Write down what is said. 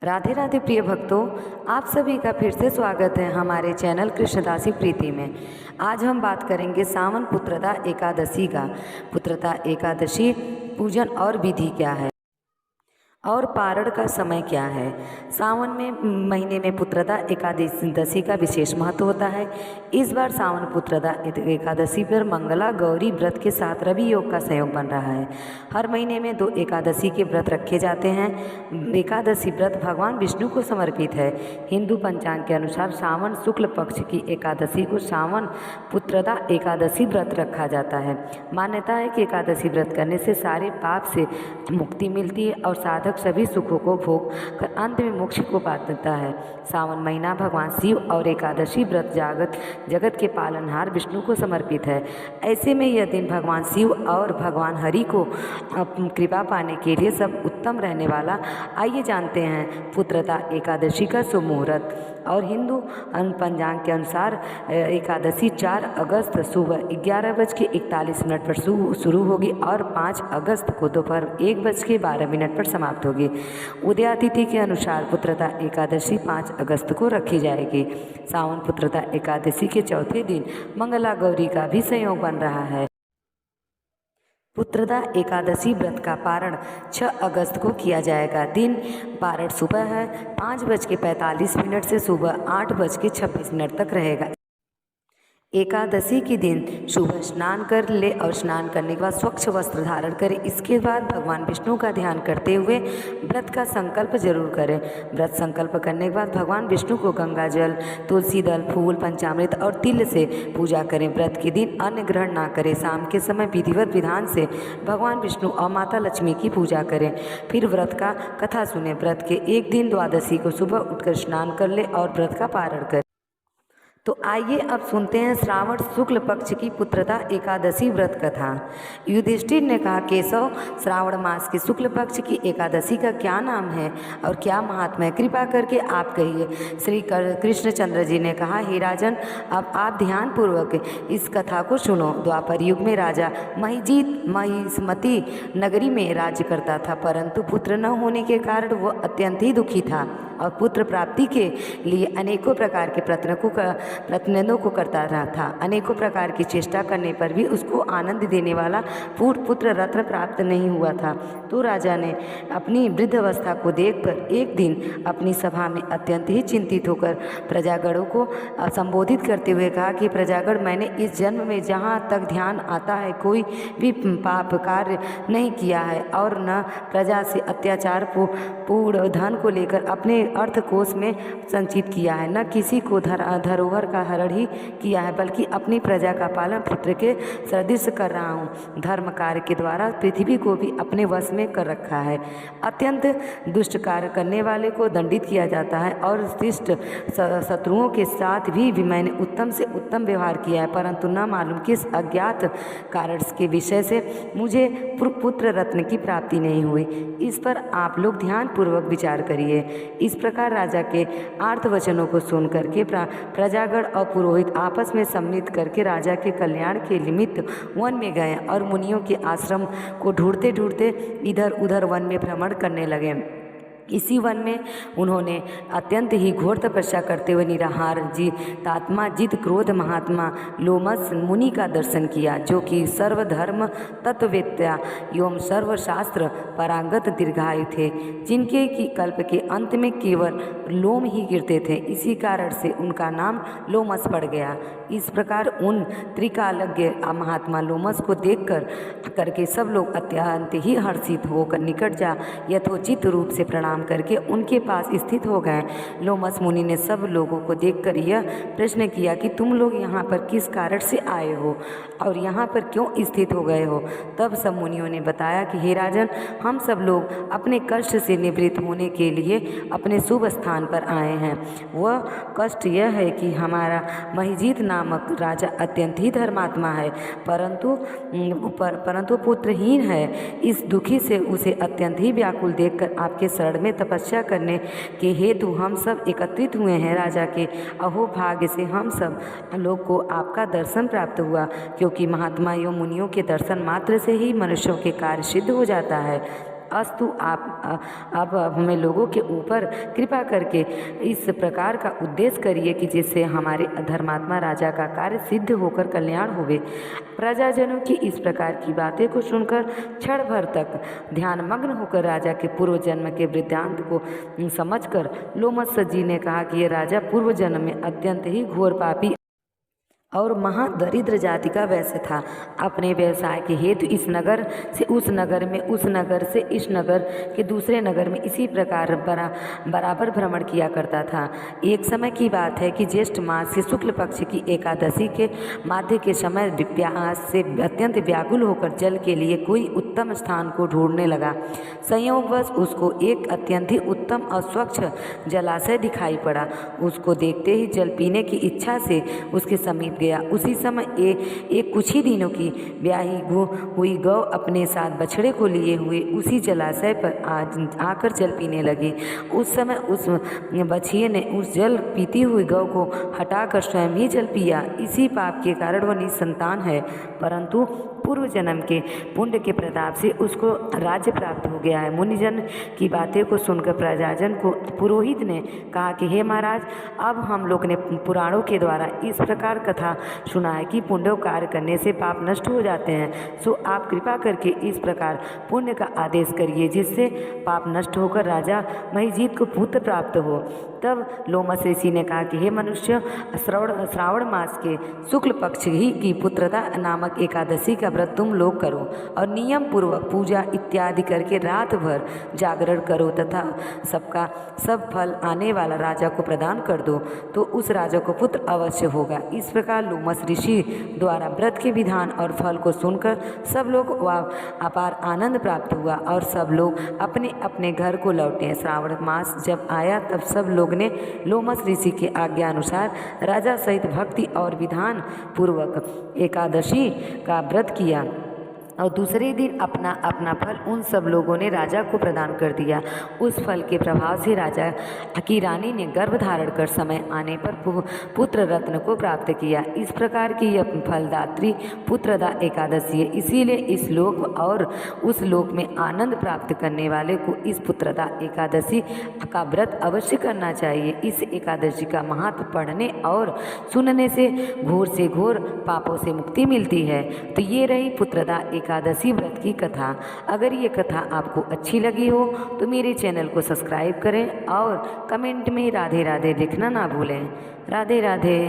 राधे राधे प्रिय भक्तों, आप सभी का फिर से स्वागत है हमारे चैनल कृष्णदासी प्रीति में। आज हम बात करेंगे सावन पुत्रदा एकादशी का। पुत्रदा एकादशी पूजन और विधि क्या है और पारण का समय क्या है। सावन में महीने में पुत्रदा एकादशी का विशेष महत्व होता है। इस बार सावन पुत्रदा एकादशी पर मंगला गौरी व्रत के साथ रवि योग का संयोग बन रहा है। हर महीने में 2 एकादशी के व्रत रखे जाते हैं। एकादशी व्रत भगवान विष्णु को समर्पित है। हिंदू पंचांग के अनुसार सावन शुक्ल पक्ष की एकादशी को सावन पुत्रदा एकादशी व्रत रखा जाता है। मान्यता है कि एकादशी व्रत करने से सारे पाप से मुक्ति मिलती है और साधक सभी सुखों को भोग कर अंत में मोक्ष को पाता है। सावन महीना भगवान शिव और एकादशी व्रत जगत के पालनहार विष्णु को समर्पित है। ऐसे में यह दिन भगवान शिव और भगवान हरि को कृपा पाने के लिए सब उत्तम रहने वाला। आइए जानते हैं पुत्रदा एकादशी का शुभ मुहूर्त। और हिंदू पंचांग के अनुसार एकादशी 4 अगस्त सुबह 11:41 पर शुरू होगी और 5 अगस्त को दोपहर 1:12 पर समाप्त होगी। उदया तिथि के अनुसार पुत्रदा एकादशी 5 अगस्त को रखी जाएगी। सावन पुत्रदा एकादशी के चौथे दिन मंगला गौरी का भी संयोग बन रहा है। पुत्रदा एकादशी व्रत का पारण 6 अगस्त को किया जाएगा। दिन पारण सुबह है 5:45 से सुबह 8:26 तक रहेगा। एकादशी के दिन सुबह स्नान कर ले और स्नान करने के बाद स्वच्छ वस्त्र धारण करें। इसके बाद भगवान विष्णु का ध्यान करते हुए व्रत का संकल्प जरूर करें। व्रत संकल्प करने के बाद भगवान विष्णु को गंगा जल, तुलसी दल, फूल, पंचामृत और तिल से पूजा करें। व्रत के दिन अन्न ग्रहण ना करें। शाम के समय विधिवत विधान से भगवान विष्णु और माता लक्ष्मी की पूजा करें। फिर व्रत का कथा सुने। व्रत के एक दिन द्वादशी को सुबह उठकर स्नान कर ले और व्रत का पारण करें। तो आइए अब सुनते हैं श्रावण शुक्ल पक्ष की पुत्रदा एकादशी व्रत कथा। युधिष्ठिर ने कहा, केशव, श्रावण मास की शुक्ल पक्ष की एकादशी का क्या नाम है और क्या महात्मा है, कृपा करके आप कहिए। श्री कृष्णचंद्र जी ने कहा, हे राजन, अब आप ध्यान पूर्वक इस कथा को सुनो। द्वापर युग में राजा महिजीत महिष्मती नगरी में राज्य करता था, परंतु पुत्र न होने के कारण वह अत्यंत ही दुखी था और पुत्र प्राप्ति के लिए अनेकों प्रकार के प्रयत्नों को करता रहा था। अनेकों प्रकार की चेष्टा करने पर भी उसको आनंद देने वाला पुत्र रत्न प्राप्त नहीं हुआ था। तो राजा ने अपनी वृद्ध अवस्था को देखकर एक दिन अपनी सभा में अत्यंत ही चिंतित होकर प्रजागणों को संबोधित करते हुए कहा कि प्रजागण, मैंने इस जन्म में जहाँ तक ध्यान आता है कोई भी पाप कार्य नहीं किया है और न प्रजा से अत्याचार पूर्ण धन को लेकर अपने अर्थकोष में संचित किया है, न किसी को धरोहर का हरण ही किया है, बल्कि अपनी प्रजा का पालन पुत्र के सदृश कर रहा हूँ। धर्म कार्य के द्वारा पृथ्वी को भी अपने वश में कर रखा है। अत्यंत दुष्ट कार्य करने वाले को दंडित किया जाता है और शिष्ट शत्रुओं के साथ भी मैंने उत्तम से उत्तम व्यवहार किया है, परंतु न मालूम किस अज्ञात कारण के विषय से मुझे पुत्र रत्न की प्राप्ति नहीं हुई। इस पर आप लोग ध्यान पूर्वक विचार करिए। इस प्रकार राजा के आर्त वचनों को सुन करके प्रजागण और पुरोहित आपस में सम्मिलित करके राजा के कल्याण के निमित्त वन में गए और मुनियों के आश्रम को ढूंढते ढूंढते इधर उधर वन में भ्रमण करने लगे। इसी वन में उन्होंने अत्यंत ही घोर तपस्या करते हुए निराहार तात्मा जित क्रोध महात्मा लोमस मुनि का दर्शन किया, जो कि सर्वधर्म तत्ववेत्ता एवं सर्वशास्त्र पारंगत दीर्घायु थे, जिनके की कल्प के अंत में केवल लोम ही गिरते थे। इसी कारण से उनका नाम लोमस पड़ गया। इस प्रकार उन त्रिकालज्ञ महात्मा लोमस को देख करके सब लोग अत्यंत ही हर्षित होकर निकट जा यथोचित रूप से प्रणाम करके उनके पास स्थित हो गए। लोमस मुनि ने सब लोगों को देखकर यह प्रश्न किया कि तुम लोग यहाँ पर किस कारण से आए हो और यहाँ पर क्यों स्थित हो गए हो। तब सब मुनियों ने बताया कि हे राजन, हम सब लोग अपने कष्ट से निवृत्त होने के लिए अपने शुभ स्थान पर आए हैं। वह कष्ट यह है कि हमारा महिजीत नामक राजा अत्यंत ही धर्मात्मा है, परंतु पुत्रहीन है। इस दुखी से उसे अत्यंत ही व्याकुल देखकर आपके शरण में तपस्या करने के हेतु हम सब एकत्रित हुए हैं। राजा के अहो भाग्य से हम सब लोग को आपका दर्शन प्राप्त हुआ, क्योंकि महात्मा एवं मुनियों के दर्शन मात्र से ही मनुष्यों के कार्य सिद्ध हो जाता है। अस्तु आप हमें लोगों के ऊपर कृपा करके इस प्रकार का उद्देश्य करिए कि जिससे हमारे धर्मात्मा राजा का कार्य सिद्ध होकर कल्याण होवे। प्रजाजनों की इस प्रकार की बातें को सुनकर क्षण भर तक ध्यानमग्न होकर राजा के पूर्व जन्म के वृत्तांत को समझकर लोमस जी ने कहा कि यह राजा पूर्व जन्म में अत्यंत ही घोर पापी और महादरिद्र जाति का वैश्य था। अपने व्यवसाय के हेतु इस नगर से उस नगर में, उस नगर से इस नगर के दूसरे नगर में इसी प्रकार बराबर भ्रमण किया करता था। एक समय की बात है कि ज्येष्ठ मास के शुक्ल पक्ष की एकादशी के माध्य के समय प्यास से अत्यंत व्याकुल होकर जल के लिए कोई उत्तम स्थान को ढूंढने लगा। संयोगवश उसको एक अत्यंत ही उत्तम और स्वच्छ जलाशय दिखाई पड़ा। उसको देखते ही जल पीने की इच्छा से उसके समीप गया। उसी समय एक कुछ ही दिनों की ब्याही हुई गौ अपने साथ बछड़े को लिए हुए उसी जलाशय पर आकर जल पीने लगी। उस समय उस बछिए ने उस जल पीती हुई गौ को हटाकर स्वयं ही जल पिया। इसी पाप के कारण वह निसंतान है, परंतु पूर्व जन्म के पुण्य के प्रताप से उसको राज्य प्राप्त हो गया है। मुनिजन की बातें को सुनकर प्रजाजन को पुरोहित ने कहा कि हे महाराज, अब हम लोग ने पुराणों के द्वारा इस प्रकार कथा सुना है कि पुण्य कार्य करने से पाप नष्ट हो जाते हैं, सो आप कृपा करके इस प्रकार पुण्य का आदेश करिए जिससे पाप नष्ट होकर राजा महिजीत को पुत्र प्राप्त हो। तब लोमस ऋषि ने कहा कि हे मनुष्य, श्रावण मास के शुक्ल पक्ष ही की पुत्रदा नामक एकादशी का व्रत तुम लोग करो और नियम पूर्वक पूजा इत्यादि करके रात भर जागरण करो तथा सबका सब फल आने वाला राजा को प्रदान कर दो, तो उस राजा को पुत्र अवश्य होगा। इस प्रकार लोमस ऋषि द्वारा व्रत के विधान और फल को सुनकर सब लोग अपार आनंद प्राप्त हुआ और सब लोग अपने अपने घर को लौटे। श्रावण मास जब आया तब सब लोग ने लोमस ऋषि के आज्ञा अनुसार राजा सहित भक्ति और विधान पूर्वक एकादशी का व्रत किया और दूसरे दिन अपना अपना फल उन सब लोगों ने राजा को प्रदान कर दिया। उस फल के प्रभाव से राजा की रानी ने गर्भ धारण कर समय आने पर पुत्र रत्न को प्राप्त किया। इस प्रकार की यह फलदात्री पुत्रदा एकादशी है। इसीलिए इस लोक और उस लोक में आनंद प्राप्त करने वाले को इस पुत्रदा एकादशी का व्रत अवश्य करना चाहिए। इस एकादशी का महत्व पढ़ने और सुनने से घोर पापों से मुक्ति मिलती है। तो ये रही पुत्रदा एकादशी व्रत की कथा। अगर ये कथा आपको अच्छी लगी हो तो मेरे चैनल को सब्सक्राइब करें और कमेंट में राधे राधे लिखना ना भूलें। राधे राधे।